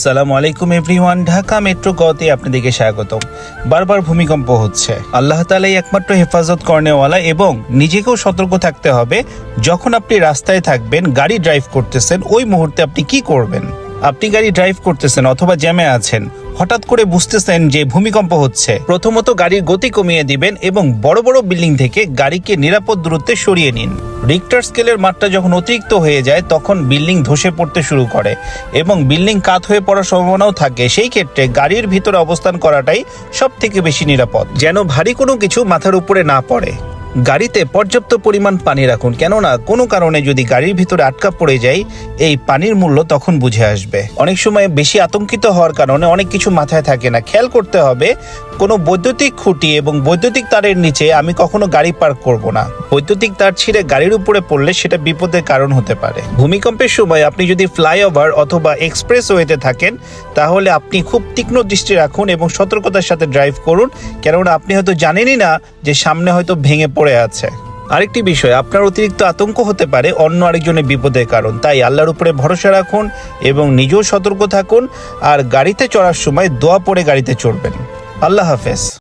সালামু আলাইকুম everyone. Dhaka metro গতে আপনাদেরকে স্বাগতম। বারবার ভূমিকম্প হচ্ছে। আল্লাহ তাআলাই একমাত্র হেফাজত করনেওয়ালা এবং নিজেকেও সতর্ক থাকতে হবে। যখন আপনি রাস্তায় থাকবেন, গাড়ি ড্রাইভ করতেছেন, ওই মুহূর্তে আপনি কি করবেন? আপনি গাড়ি ড্রাইভ করতেছেন অথবা জ্যামে আছেন, হঠাৎ করে বুঝতেছেন যে ভূমিকম্প হচ্ছে, প্রথমত গাড়ির গতি কমিয়ে দিবেন এবং বড় বড় বিল্ডিং থেকে গাড়িকে নিরাপদ দূরত্বে সরিয়ে নিন। রিক্টার স্কেলের মাত্রা যখন অতিরিক্ত হয়ে যায় তখন বিল্ডিং ধসে পড়তে শুরু করে এবং বিল্ডিং কাত হয়ে পড়ার সম্ভাবনাও থাকে। সেই ক্ষেত্রে গাড়ির ভিতরে অবস্থান করাটাই সব থেকে বেশি নিরাপদ, যেন ভারী কোনো কিছু মাথার উপরে না পড়ে। গাড়িতে পর্যাপ্ত পরিমাণ পানি রাখুন, কেননা কোনো কারণে যদি গাড়ির ভিতরে আটকা পড়ে যায়, এই পানির মূল্য তখন বুঝে আসবে। অনেক সময় বেশি আতঙ্কিত হওয়ার কারণে অনেক কিছু মাথায় থাকে না। খেয়াল করতে হবে কোনো বৈদ্যুতিক খুঁটি এবং বৈদ্যুতিক তারের নিচে আমি কখনো গাড়ি পার্ক করব না। বৈদ্যুতিক তার ছিঁড়ে গাড়ির উপরে পড়লে সেটা বিপদের কারণ হতে পারে। ভূমিকম্পের সময় আপনি যদি ফ্লাইওভার অথবা এক্সপ্রেসওয়েতে থাকেন, তাহলে আপনি খুব তীক্ষ্ণ দৃষ্টি রাখুন এবং সতর্কতার সাথে ড্রাইভ করুন, কেননা আপনি হয়তো জানেনই না যে সামনে হয়তো ভেঙে পড়ে আছে। আরেকটি বিষয়, আপনার অতিরিক্ত আতঙ্ক হতে পারে অন্য আরেকজনের বিপদের কারণ। তাই আল্লাহর উপরে ভরসা রাখুন এবং নিজেও সতর্ক থাকুন। আর গাড়িতে চড়ার সময় দোয়া পড়ে গাড়িতে চড়বেন। আল্লাহ হাফেজ।